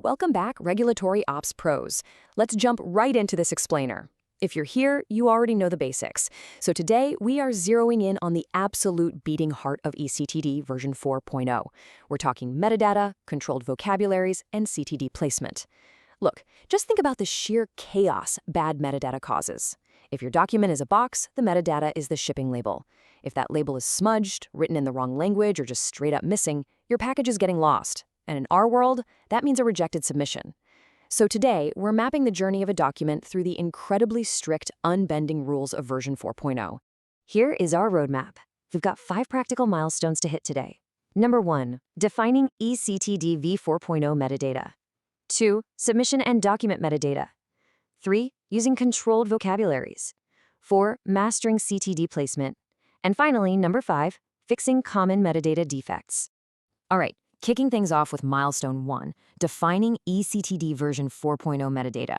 Welcome back, Regulatory Ops Pros. Let's jump right into this explainer. If you're here, you already know the basics. So today, we are zeroing in on the absolute beating heart of eCTD version 4.0. We're talking metadata, controlled vocabularies, and CTD placement. Look, just think about the sheer chaos bad metadata causes. If your document is a box, the metadata is the shipping label. If that label is smudged, written in the wrong language, or just straight up missing, your package is getting lost. And in our world, that means a rejected submission. So today, we're mapping the journey of a document through the incredibly strict, unbending rules of version 4.0. Here is our roadmap. We've got 5 practical milestones to hit today. Number 1, defining eCTD v4.0 metadata. 2, submission and document metadata. 3, using controlled vocabularies. 4, mastering CTD placement. And finally, number 5, fixing common metadata defects. All right, kicking things off with milestone 1, defining eCTD version 4.0 metadata.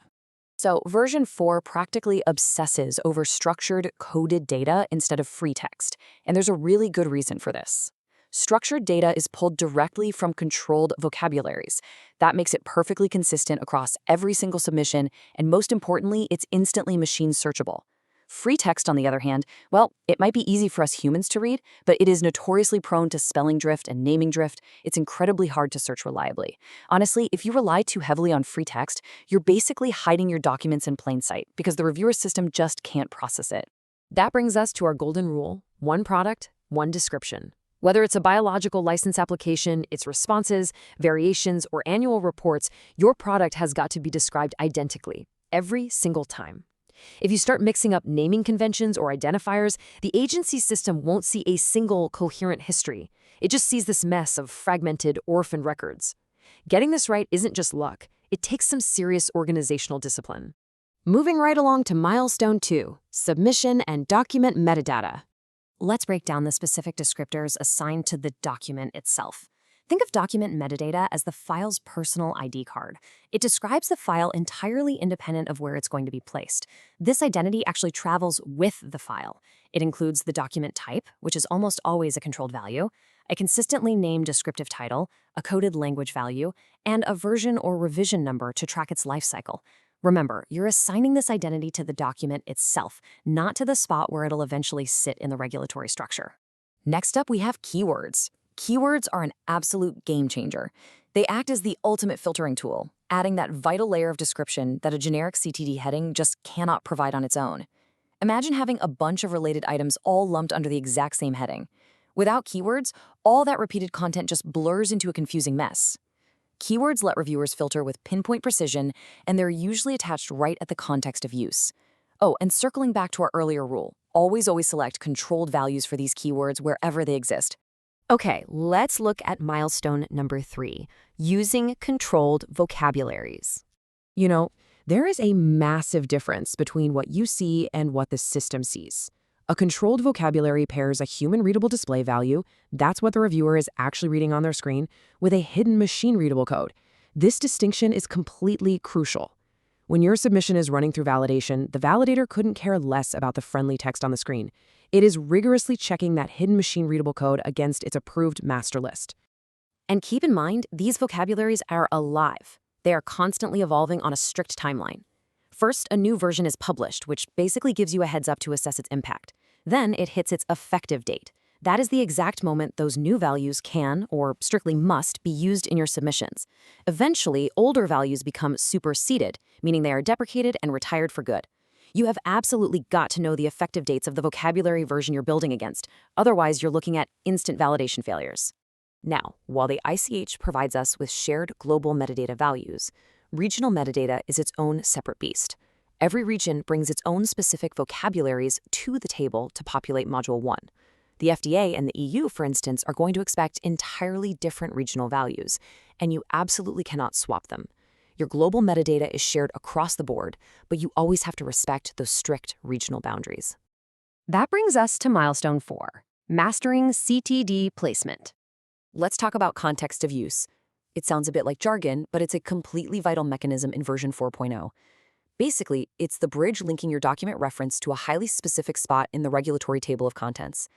So version 4 practically obsesses over structured, coded data instead of free text, and there's a really good reason for this. Structured data is pulled directly from controlled vocabularies. That makes it perfectly consistent across every single submission, and most importantly, it's instantly machine searchable. Free text, on the other hand, well, it might be easy for us humans to read, but it is notoriously prone to spelling drift and naming drift. It's incredibly hard to search reliably. Honestly, if you rely too heavily on free text, you're basically hiding your documents in plain sight because the reviewer system just can't process it. That brings us to our golden rule: one product, one description. Whether it's a biological license application, its responses, variations, or annual reports, your product has got to be described identically, every single time. If you start mixing up naming conventions or identifiers, the agency system won't see a single coherent history. It just sees this mess of fragmented, orphan records. Getting this right isn't just luck. It takes some serious organizational discipline. Moving right along to milestone 2, submission and document metadata. Let's break down the specific descriptors assigned to the document itself. Think of document metadata as the file's personal ID card. It describes the file entirely independent of where it's going to be placed. This identity actually travels with the file. It includes the document type, which is almost always a controlled value, a consistently named descriptive title, a coded language value, and a version or revision number to track its lifecycle. Remember, you're assigning this identity to the document itself, not to the spot where it'll eventually sit in the regulatory structure. Next up, we have keywords. Keywords are an absolute game changer. They act as the ultimate filtering tool, adding that vital layer of description that a generic CTD heading just cannot provide on its own. Imagine having a bunch of related items all lumped under the exact same heading. Without keywords, all that repeated content just blurs into a confusing mess. Keywords let reviewers filter with pinpoint precision, and they're usually attached right at the context of use. Oh, and circling back to our earlier rule, always select controlled values for these keywords wherever they exist. Okay, let's look at milestone number 3, using controlled vocabularies. You know, there is a massive difference between what you see and what the system sees. A controlled vocabulary pairs a human-readable display value, that's what the reviewer is actually reading on their screen, with a hidden machine-readable code. This distinction is completely crucial. When your submission is running through validation, the validator couldn't care less about the friendly text on the screen. It is rigorously checking that hidden machine-readable code against its approved master list. And keep in mind, these vocabularies are alive. They are constantly evolving on a strict timeline. First, a new version is published, which basically gives you a heads up to assess its impact. Then it hits its effective date. That is the exact moment those new values can, or strictly must, be used in your submissions. Eventually, older values become superseded, meaning they are deprecated and retired for good. You have absolutely got to know the effective dates of the vocabulary version you're building against. Otherwise, you're looking at instant validation failures. Now, while the ICH provides us with shared global metadata values, regional metadata is its own separate beast. Every region brings its own specific vocabularies to the table to populate Module 1. The FDA and the EU, for instance, are going to expect entirely different regional values, and you absolutely cannot swap them. Your global metadata is shared across the board, but you always have to respect those strict regional boundaries. That brings us to milestone 4, mastering CTD placement. Let's talk about context of use. It sounds a bit like jargon, but it's a completely vital mechanism in version 4.0. Basically, it's the bridge linking your document reference to a highly specific spot in the regulatory table of contents.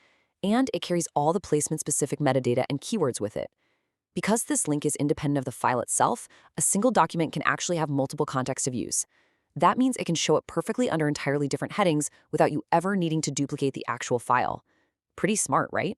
And it carries all the placement-specific metadata and keywords with it. Because this link is independent of the file itself, a single document can actually have multiple contexts of use. That means it can show up perfectly under entirely different headings without you ever needing to duplicate the actual file. Pretty smart, right?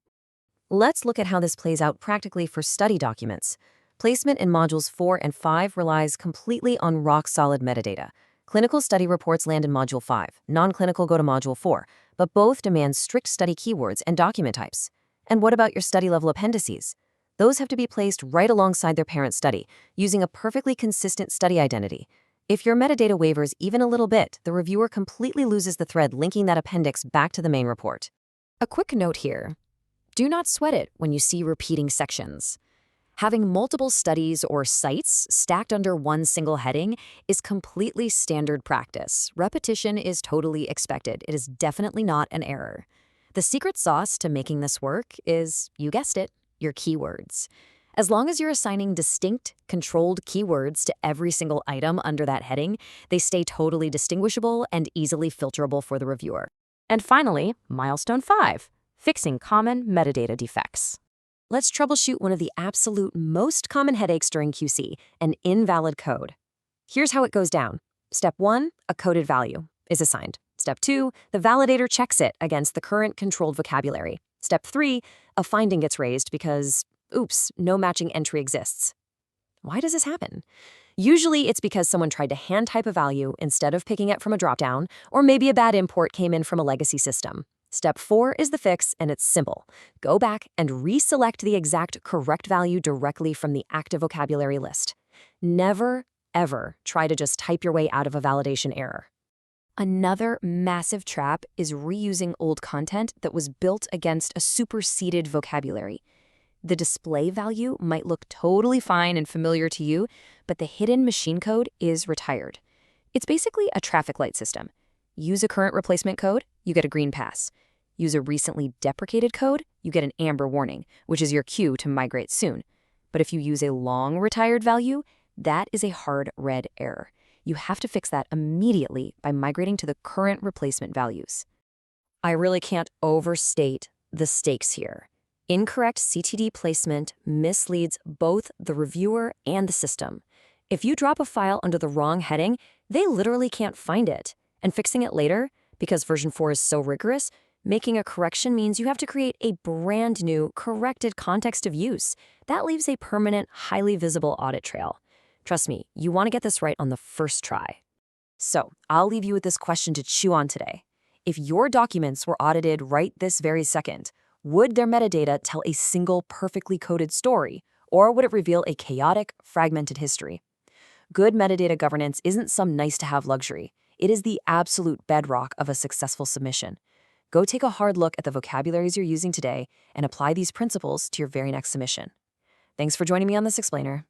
Let's look at how this plays out practically for study documents. Placement in Modules 4 and 5 relies completely on rock-solid metadata. Clinical study reports land in Module 5, non-clinical go to Module 4, but both demand strict study keywords and document types. And what about your study-level appendices? Those have to be placed right alongside their parent study, using a perfectly consistent study identity. If your metadata wavers even a little bit, the reviewer completely loses the thread linking that appendix back to the main report. A quick note here. Do not sweat it when you see repeating sections. Having multiple studies or sites stacked under one single heading is completely standard practice. Repetition is totally expected. It is definitely not an error. The secret sauce to making this work is, you guessed it, your keywords. As long as you're assigning distinct, controlled keywords to every single item under that heading, they stay totally distinguishable and easily filterable for the reviewer. And finally, milestone 5, fixing common metadata defects. Let's troubleshoot one of the absolute most common headaches during QC, an invalid code. Here's how it goes down. Step 1, a coded value is assigned. Step 2, the validator checks it against the current controlled vocabulary. Step 3, a finding gets raised because, oops, no matching entry exists. Why does this happen? Usually it's because someone tried to hand type a value instead of picking it from a dropdown, or maybe a bad import came in from a legacy system. Step 4 is the fix, and it's simple. Go back and reselect the exact correct value directly from the active vocabulary list. Never, ever try to just type your way out of a validation error. Another massive trap is reusing old content that was built against a superseded vocabulary. The display value might look totally fine and familiar to you, but the hidden machine code is retired. It's basically a traffic light system. Use a current replacement code, you get a green pass. Use a recently deprecated code, you get an amber warning, which is your cue to migrate soon. But if you use a long retired value, that is a hard red error. You have to fix that immediately by migrating to the current replacement values. I really can't overstate the stakes here. Incorrect CTD placement misleads both the reviewer and the system. If you drop a file under the wrong heading, they literally can't find it. And fixing it later, because version 4 is so rigorous, making a correction means you have to create a brand new, corrected context of use. That leaves a permanent, highly visible audit trail. Trust me, you want to get this right on the first try. So, I'll leave you with this question to chew on today. If your documents were audited right this very second, would their metadata tell a single perfectly coded story, or would it reveal a chaotic, fragmented history? Good metadata governance isn't some nice-to-have luxury. It is the absolute bedrock of a successful submission. Go take a hard look at the vocabularies you're using today and apply these principles to your very next submission. Thanks for joining me on this explainer.